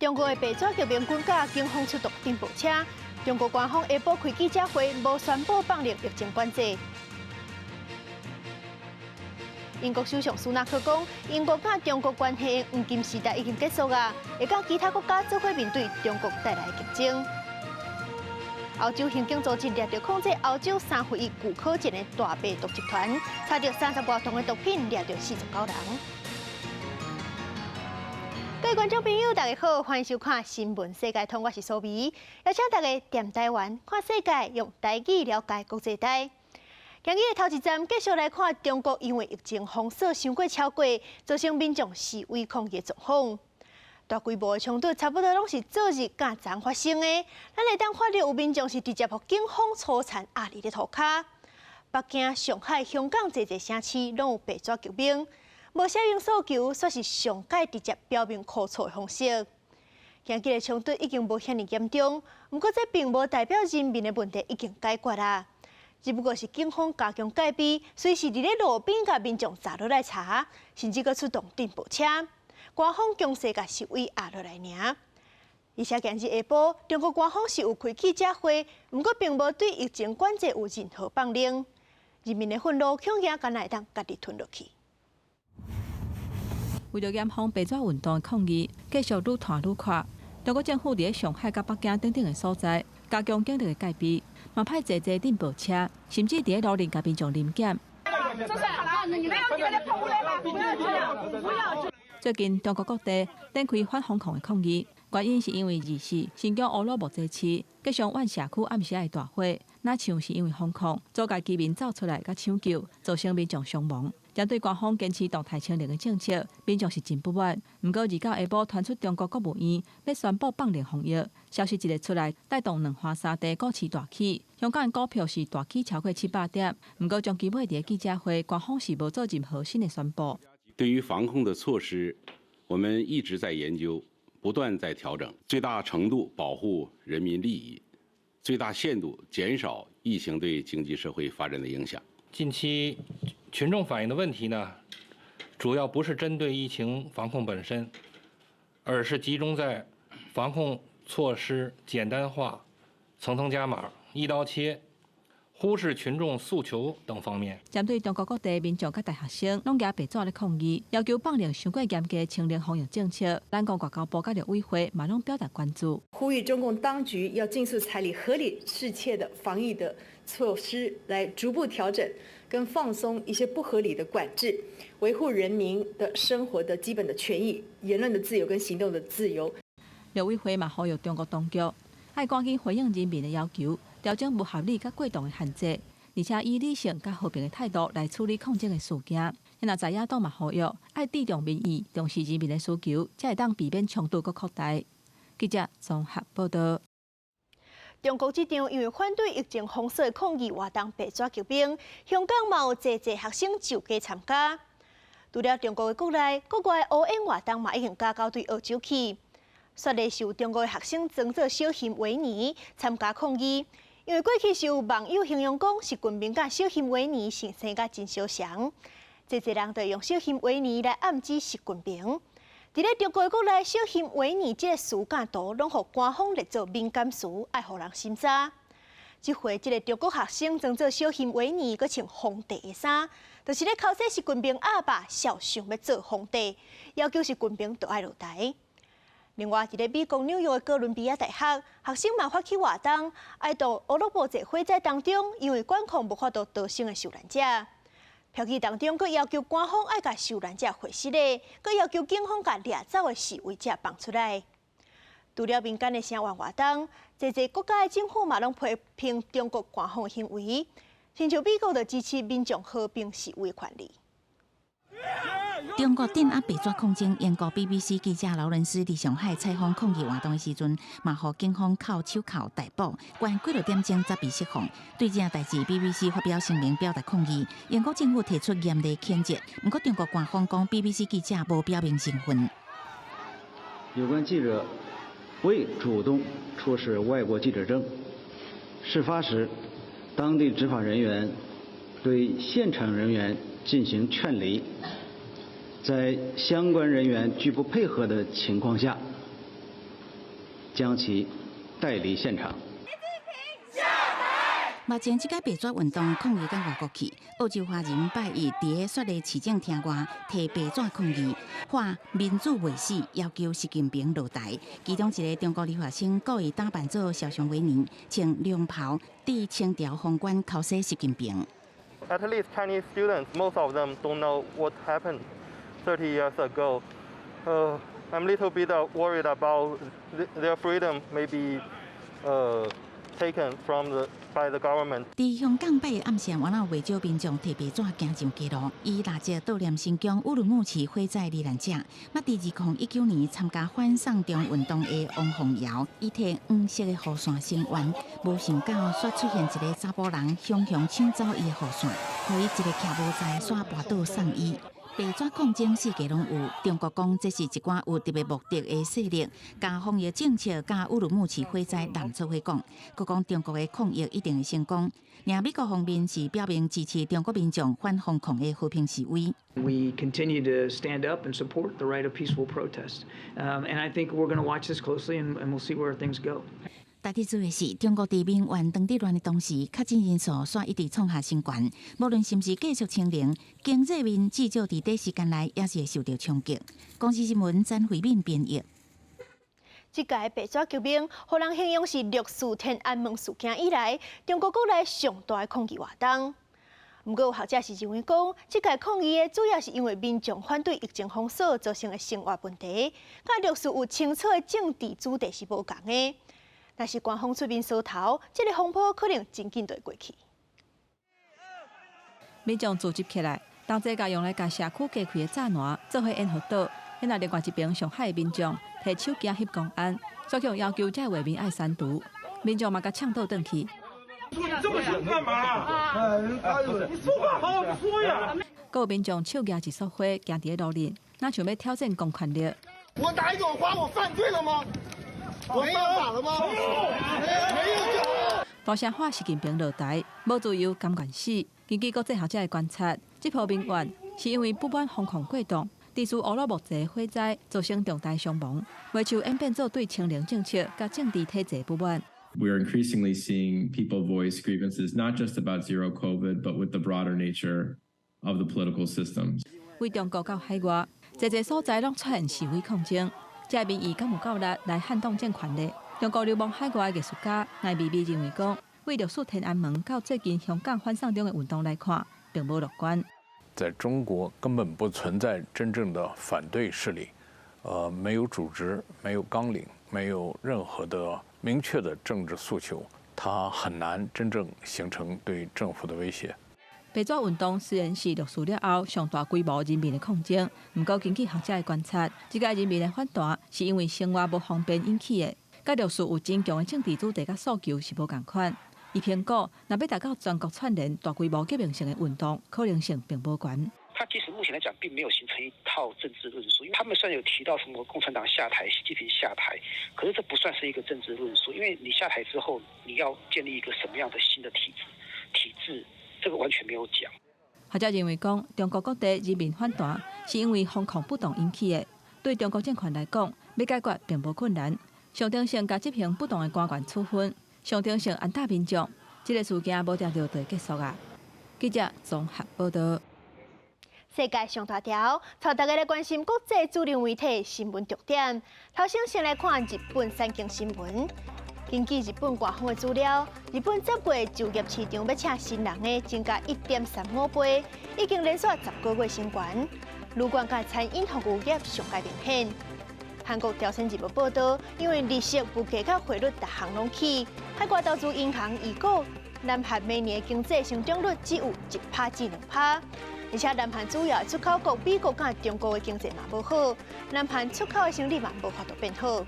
中国的白纸革命军甲警方出动顶部车，中国官方下晡开记者会，无宣布放弃疫情管制。英国首相苏纳克讲，英国甲中国关系的黄金时代已经结束啊，会甲其他国家做伙面对中国带来的竞争。欧洲刑警组织掠到控制欧洲3分1巨可见的大白毒集团，查到30多吨的毒品，掠到49人。各位观众朋友，大家好，欢迎收看《新闻世界通》，我是苏眉，邀请大家踮台湾看世界，用台语了解国际台。今日的头一站，继续来看中国因为疫情封锁伤过超过，造成民众示威抗议的状况。大规模的冲突差不多拢是昨日甲昨发生的，咱会当看到有民众是直接互警方粗残压力的涂骹。北京、上海、香港侪城市拢有白纸革命，无写明诉求，却是上届直接表明苦楚的方式。今日的冲突已经无遐尼严重，不过这并无代表人民的问题已经解决啦。只不过是警方加强戒备，随时伫咧路边甲民众查落来查，甚至阁出动顶部车，官方强势甲示威压落来尔。而且今日下晡，中国官方是有开记者会，不过并无对疫情管制有任何放令。人民的愤怒恐惊敢会当家己吞落去。为着严防白纸运动的抗议，继续愈拖愈快。中国政府伫上海甲北京等等的所在加强警力的戒备。嘛派坐顶部车，甚至伫咧路边甲民众临检。最近中国各地展开反封控的抗议，原因是因为24新疆乌鲁木齐市吉祥湾社区暗时的大火，那像是因为封控，阻碍居民走出来甲抢救，造成民众伤亡。针对官方坚持动态清零的政策，民众是真不满。不过，日到下晡传出中国国务院要宣布放零防疫，消息一日出来，带动两花三地股市大起。香港的股票是大起超过700点，不过将基本的记者会，官方是无做任何新的宣布。对于防控的措施，我们一直在研究，不断在调整，最大程度保护人民利益，最大限度减少疫情对经济社会发展的影响。近期群众反映的问题呢，主要不是针对疫情防控本身，而是集中在防控措施简单化、层层加码、一刀切，忽视群众诉求等方面。针对中国各地民众甲大学生拢举白纸咧抗议，要求放零伤过严格的清零防疫政策，咱国外交部甲陆委会嘛拢表达关注，呼吁中共当局要尽速采取合理适切的防疫的措施，来逐步调整跟放松一些不合理的管制，维护人民的生活的基本的权益、言论的自由跟行动的自由。陆委会嘛呼吁中国当局要赶紧回应人民的要求，调整不合理甲过动的限制，而且以理性甲和平的态度来处理抗争的事件。那在野党嘛呼吁要尊重民意，重视人民的需求，才会当避免冲突搁扩大。记者综合报道。中国这场因为反对疫情封锁的抗议活动白纸革命，香港嘛有侪学生就加参加。除了中国的国内，国外的乌烟活动嘛已经加到对澳洲去。说的是有中国的学生装作小型维尼参加抗议，因为过去是有网友形容讲是军民甲小型维尼生甲真相像，侪人就用小型维尼来暗指是军民。伫咧中国国内，小型维尼这个事件图拢互官方列作敏感词，爱互人审查。这回这个中国学生装作小型维尼，佮穿皇帝的衫，就是咧口说是军兵阿爸肖想要做皇帝，要求是军兵都爱落台。另外，伫咧美国纽约的哥伦比亚大学，学生嘛发起活动，爱到乌鲁木齐火灾当中，因为管控无法度逃生的受难者。票据当中，佮要求官方爱甲受难者回失礼，佮要求警方甲掠走的示威者放出来。除了民间的声援活动，侪国家的政府嘛拢批评中国官方的行为，亲像美国就支持民众和平示威权利。中国镇压白纸抗争，英国 BBC 记者劳伦斯伫上海采访抗议活动的时阵，嘛互警方铐手铐逮捕，关几多点钟才被释放。对这件代志 ，BBC 发表声明表达抗议，英国政府提出严厉谴责。不过中国官方讲 ，BBC 记者无表明身份。有关记者未主动出示外国记者证，事发时，当地执法人员对现场人员进行劝离。在相关人员拒不配合的情况下，将其带离现场。目前这个白纸运动抗议到外国去，澳洲华人拜一伫雪梨市政厅外提白纸抗议，喊民主未死，要求习近平落台。其中一个中国留学生故意打扮做小熊维尼，穿凉袍，伫清朝皇冠口说习近平。At least Chinese students, most of them don't know what happened 30 years ago. I'm a little bit worried about their freedom may be taken by the government. 伫香港8月暗时，原来未少民众提白纸行上街路，以蜡烛悼念新疆乌鲁木齐火灾罹难者。捌伫2019年参加反送中运动的王凤瑶，伊摕黄色的雨伞声援，无想到却出现一个查甫人雄雄抢走伊的雨伞，互伊一个徛无在煞跋倒送医。白纸抗争世界拢有，中国讲这是一寡有特别目的的势力，甲防疫政策、甲乌鲁木齐火灾南做伙讲，佮讲中国的抗疫一定会成功。而美国方面是表明支持中国民众反封控的和平示威。We continue to stand up and support the right of peaceful protest, and I think we're going to watch this closely, and we'll see where things go. 大体注意是，中国伫民怨当地乱的同时，确诊人数煞一直创下新高。无论是毋是继续清零，经济面至少伫短时间内也是会受到冲击。公司新闻詹慧敏编译。这届白纸革命，互人形容是六四天安门事件以来，中国国内上大的抗议活动。不过，有学者是认为讲，这届抗议主要是因为民众反对疫情封锁造成的生活问题，甲六四有清楚的政治主题是无共的。若是官方出面扫头，这个风波可能真紧就会过去。民众组织起来，同齐甲用来甲社区隔开的栅栏做伙烟火岛。现在另外一边，上海的民众摕手机翕公安，所向要求这画面爱删除。民众嘛甲呛倒转去。你这么想干嘛？你说话好好说呀！各有民众手举一束花，行伫路面，那想要挑战公权力。我打一朵花，我犯罪了吗？我犯法了吗？没有。大声喊习近平落台，无自由甘愿死。根据国际学者的观察，这波民怨是因为不满封控过度，地区乌鲁木齐火灾造成重大伤亡，为求演变做对清零政策甲政治体制不满。We are increasingly seeing people voice grievances not just about zero COVID, but with the broader nature of the political systems. 为中国到海外，侪所在拢出现示威抗争。这民意敢有够力来撼动政权呢？中国流亡海外的艺术家赖美美认为讲，为六四天安门到最近香港反送中的运动来看，并不乐观。在中国根本不存在真正的反对势力，没有组织，没有纲领，没有任何的明确的政治诉求，它很难真正形成对政府的威胁。白纸运动虽然是六四了后上大规模人民的抗争，不过根据学者的观察，这届人民的反弹是因为生活不方便引起的，甲六四有真强的政治主题甲诉求是无共款。伊评估，若要达到全国串联大规模革命性的运动，可能性并不高。它其实目前来讲，并没有形成一套政治论述，因为他们虽然有提到什么共产党下台、习近平下台，可是这不算是一个政治论述，因为你下台之后，你要建立一个什么样的新的体制，这个完全没有讲。学者认为讲，中国各地人民反弹是因为封控不当引起的，对中国政权来讲，要解决并无困难。象征性甲执行不当的官员处分，象征性安踏民众，这个事件无定就会结束啊。记者综合报道。世界上大条，带大家来关心国际主流媒体新闻重点。首先来看日本产经新闻。根据日本官方的资料，日本10月就业市场要请新人的增加1.35倍，已经连续10个月升悬。旅馆甲餐饮服务业上界明显。韩国朝鲜日报报道，因为利息、物价甲汇率逐项拢起，海外投资银行预估，南韩明年经济成长率只有1%至2%。而且南韩主要出口国美国甲中国的经济嘛无好，南韩出口的生意嘛无法度变好。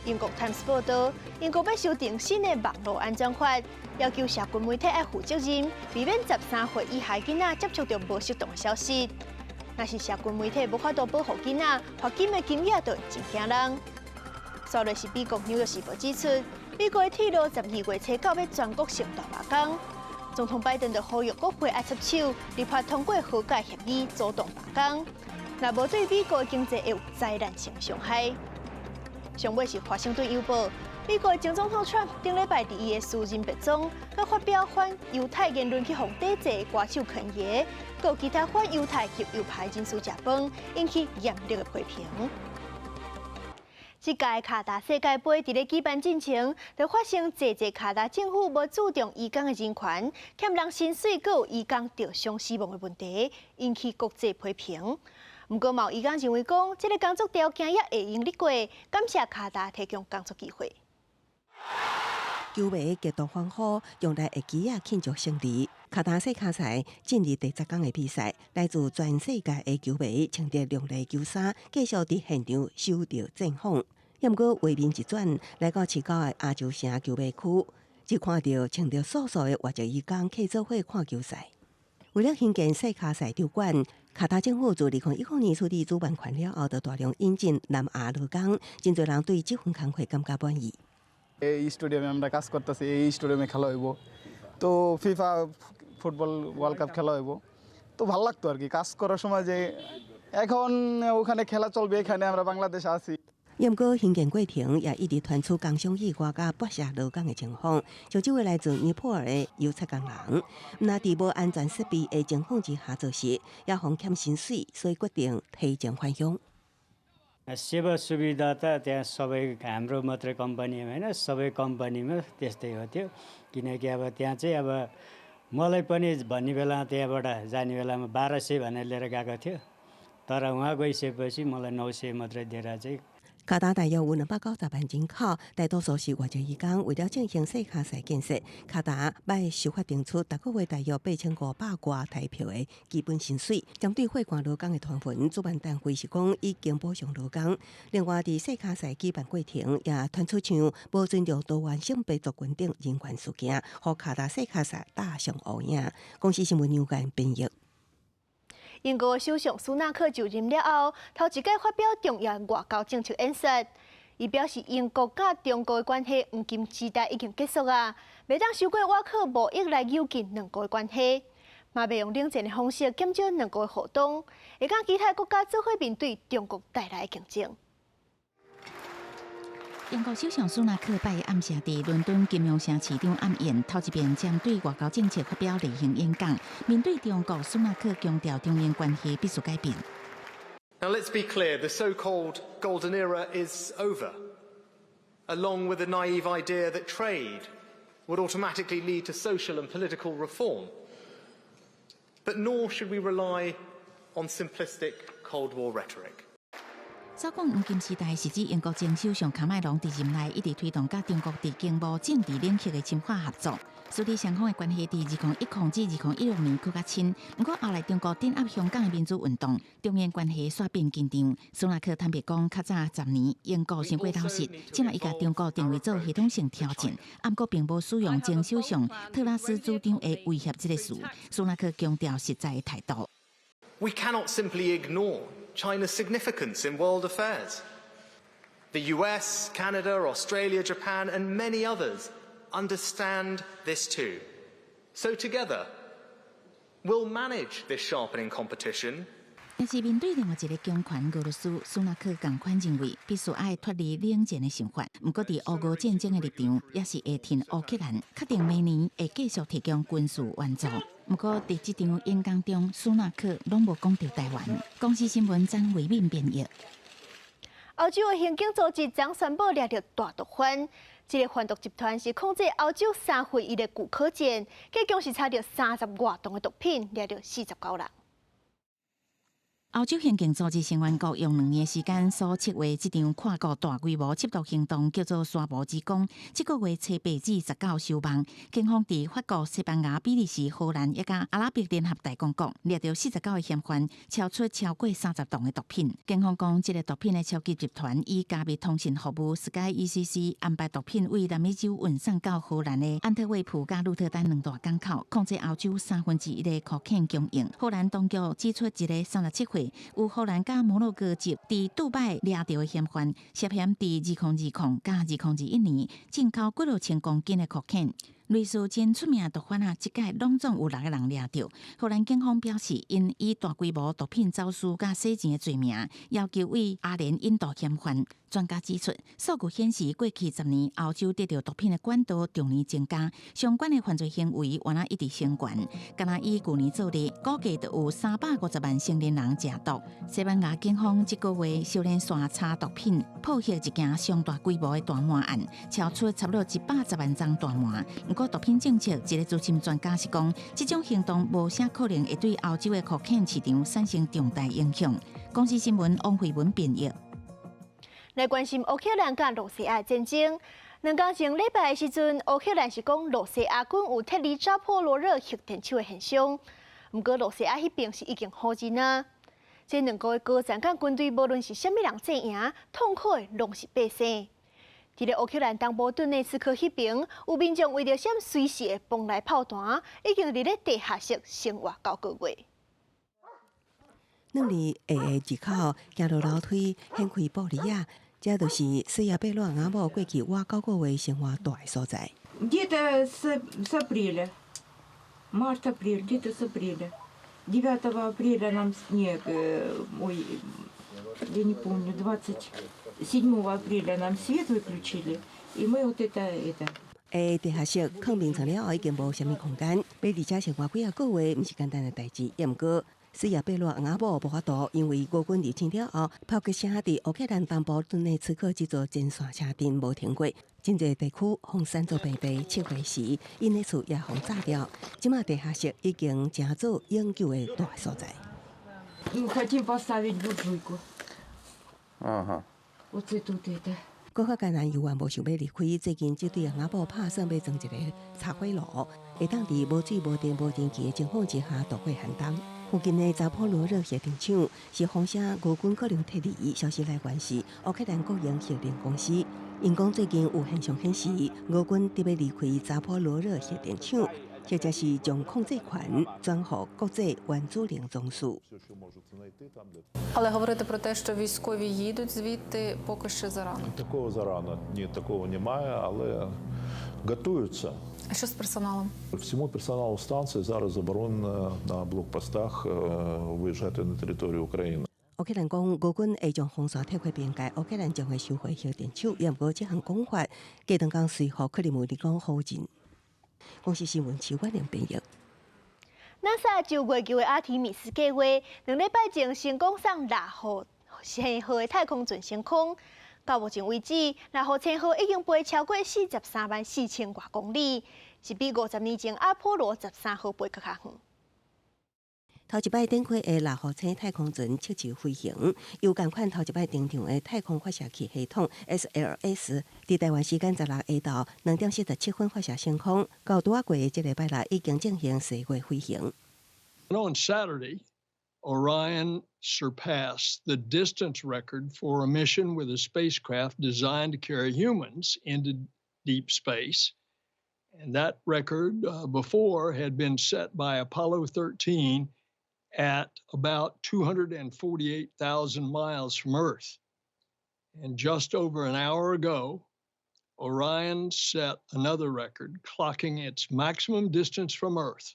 英国 Times 报道，英国要修订新的网络安全法，要求社群媒体要负责任，避免13岁以下囡仔接触到无适当的消息。若是社群媒体无法度保护囡仔，罚金的金额就真惊人。昨日是美国《纽约时报》指出，美国的铁路12月初9要全国性大罢工。总统拜登就呼吁国会爱出手，立法通过和解协议，主动罢工。若无对美国的经济会有灾难性伤害。上尾是华盛顿邮报，美国前总统 Trump 顶礼拜伫伊的私人别庄，佮发表反犹太言论去互抵制歌手肯爷，佮其他反犹太及右派人士食饭，引起严厉的批评。这届卡达世界杯伫咧举办进程，就发生侪卡达政府无注重移工的人权，欠人薪水，佮有移工受伤死亡的问题，引起国际批评。不过，有移工认为讲，这个工作条件也会用得过，感谢卡达提供工作机会。球迷极度欢呼，用来会机庆祝胜利。卡达世卡赛进入第10天的比赛，来自全世界的球迷穿着亮丽球衫，继续伫现场受到赞赏。也毋过画面一转，来到市郊的亚洲城球迷区，就看到穿着素素的外籍移工客做伙看球赛。为了兴建世卡赛场馆，卡达政府自2019年处理主办权了后，就大量引进南亚劳工，真侪人对这份工会感觉满意。এই স্টেডিয়ামে আমরা কাজ করতেছি, এই স্টেডিয়ামে খেলা হইব, তো ফিফা ফুটবল ওয়ার্ল্ড কাপ খেলা হইব, তো ভালো লাগতো আর কি কাজ করার সময় যে এখন ওখানে খেলা চলবে, এখানে আমরা বাংলাদেশে আছি。也毋过，兴建过程也一直传出工商意外甲剥削劳工的情况。像这位来自尼泊尔的油漆工人，那伫无安全设备的情况之下做事，也互欠薪水，所以决定提前返乡。सेवा सुविधा त त्यहाँ सबै हाम्रो मात्रै कम्पनीमा होइन, सबै कम्पनीमा त्यस्तै हो त्यो। किनकि अब त्यहाँ चाहिँ अब मलाई पनि भन्ने बेला त्यहाँबाट जाने बेलामा 1200 भनेर लिएर गएको थियो, तर उहाँ गइसकेपछि मलाई 900मात्रै दिएर चाहिँ。卡达大约有290万人口，大多数是外籍移工。为了进行世卡赛建设，卡达要修法定出每个月大约8500多台票的基本薪水。针对会馆劳工的团份，主办单位是讲已经补偿劳工。另外，伫世卡赛举办过程也传出像无尊重多元性别族群等人权事件，互卡达世卡赛打上乌影。公司新闻牛间编译。英国首相苏纳克就任了后，头一届发表重要外交政策演说。伊表示，英国甲中国的关系黄金时代已经结束啊，袂当受过外靠贸易来扭紧两国的关系，嘛袂用冷战的方式减少两国的互动，会甲其他国家做伙面对中国带来的竞争。英国首相苏纳克拜暗下伫伦敦金融城市场暗宴，头一遍将对外交政策发表例行演讲。面对中国，苏纳克强调中英关系必须改变。Now let's be clear: the so-called golden era is over, along with the naive idea that trade would automatically lead to social and political reform. But nor should we rely on simplistic Cold War rhetoric. 早讲黄金时代是指英国前首相卡麦隆伫任内一直推动甲中国伫经贸、政治领域的深化合作。苏黎双方的关系伫2010至2016年更较亲，不过后来中国镇压香港的民主运动，中英关系煞变紧张。苏纳克坦白讲，较早10年英国先过老实，即卖伊甲中国定位做系统性挑战，不过并无使用前首相特拉斯主张的威胁这个词。苏纳克强调实在的态度。We cannot simply ignore China's significance in world affairs. The US, Canada, Australia, Japan, and many others understand this too. So together, we'll manage this sharpening competition. 但是面对另外一个强权俄罗斯，苏纳克同款认为必须爱脱离冷战的想法。不过，伫俄乌战争的立场，也是会挺乌克兰，确定明年会继续提供军事援助。不过，伫这场演讲中，苏纳克拢无讲到台湾。公司新闻张维敏编译。欧洲的刑警组织将宣布抓到大毒贩，这个贩毒集团是控制欧洲3回伊的古柯碱，计共是查到30多吨的毒品，抓到49人。欧洲刑警组织成员国用2年时间所策划这场跨国大规模缉毒行动，叫做沙漠之光。这个月初8至19收网，警方伫法国、西班牙、比利时、荷兰一甲阿拉伯联合大公国抓到49个嫌犯，超出超过30吨的毒品。警方讲，这个毒品的超级集团以加密通讯服务 SkyECC 安排毒品为南美洲运送到荷兰的安特卫普甲鹿特丹2大港口，控制欧洲1/3的cocaine供应。荷兰当局指出，一个37岁有荷兰甲摩洛哥籍伫杜拜抓到的嫌犯，涉嫌伫2020甲2021年进口几6000公斤的 cocaine。类似真出名毒贩啊，即届拢总有6个人抓到。荷兰警方表示，因以大规模毒品走私甲洗钱的罪名，要求为阿联引渡嫌犯。专家指出，数据显示，过去10年，欧洲得到毒品的管道逐年增加，相关的犯罪行为原来一直升悬。敢若以去年做例，估计就有350万成年人食毒。西班牙警方这个月修炼线查毒品，破获一件相大规模的大麻案，超出差不多110万张大麻。不过，毒品政策一个资深专家是讲，这种行动无啥可能会对欧洲的可肯市场产生重大影响。公司新闻王慧文编译。来关心乌克兰甲罗西亚战争。2天前礼拜的时阵，乌克兰是讲罗西亚军有撤离扎波罗热核电厂的现象，不过罗西亚迄边是已经否认啊。这2个月高战甲军队，无论是虾米人战赢，痛苦的拢是百姓。伫咧乌克兰东部顿内茨克迄边，有民众为着闪随时的崩来炮弹，已经伫咧地下室生活9个月。2日下个日口，行落楼梯，掀开玻璃啊，这就是西亚贝洛阿某过去我9个月生活住的所在。Где-то с апреля, март-апрель, где-то с апреля. 9 апреля нам снег, ой, я не помню, 27 апреля нам свет выключили, и мы вот это. 地下室抗冰层了后，已经无啥物空间，要伫遮生活几个月，毋是简单的代志。也毋过，西亚贝洛阿某无法度，因为俄军入侵了后，炮击声伫乌克兰东部顿内茨克这座前线车阵无停过，真侪地区风山做白白，7月时因的厝也风炸掉。即马地下室已经成做永久的大所在。Хотим поставить буржуйку. Ага. Вот это вот это. 搁较艰难，犹原无想要离开。最近就对阿某拍算要装一个插火炉，会当伫无水、无电、无电器的情况之下度过寒冬。附近的扎波罗热核电厂是风声俄军可能撤离，消息来源是乌克兰国营核电公司。因讲最近有现象显示，俄军特别离开扎波罗热核电厂，或者是将控制权转予国际原子能总署。Але говорити про те, що військові їдуть звідти, поки що зарано. Такого зарано, ні, такого немає, але готуються. А що з персоналом? Всьому персоналу станції зараз заборонено на блокпостах виїжджати на територію України. 乌克兰讲，俄军会将封锁撤回边界，乌克兰将会收回核电厂。也毋过，这项讲法，加长讲随后克里姆林宫否认。公司新闻邱冠良编译。NASA 就月球的阿提米斯计划，2礼拜前成功送6号星号的太空船升空。到目前为止，6号星号已经飞超过43万4000多公里，是比50年前阿波罗13号飞搁较远。头一摆展开的6号星太空船测试飞行，又同款头一摆登场的太空发射器系统 SLS， 伫台湾时间16下昼2点47分发射升空，到拄过这礼拜六已经进行4月飞行。On Saturday, Orion surpassed the distance record for a mission with a spacecraft designed to carry humans into deep space. And that record before had been set by Apollo 13 at about 248,000 miles from Earth. And just over an hour ago, Orion set another record, clocking its maximum distance from Earth,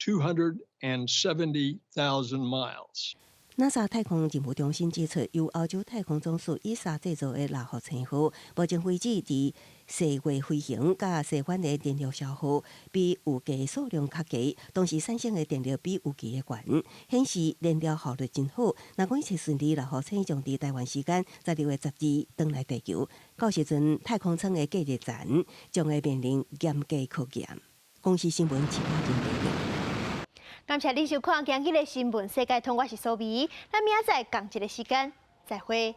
270,000 miles. NASA 太空任务中心指出，由欧洲太空总署ESA制造的6号星号，目前为止伫4月飞行甲射返的电力消耗比预计数量较低，同时产生的电力比预计的悬，显示燃料效率真好。若讲一切顺利，6号星将伫台湾时间12月12返来地球，到时阵太空舱的隔热站将会面临严格考验。公司新闻其他经报道。感谢你收看今日的新闻世界通，我是苏眉，咱明仔载同一个时间再会。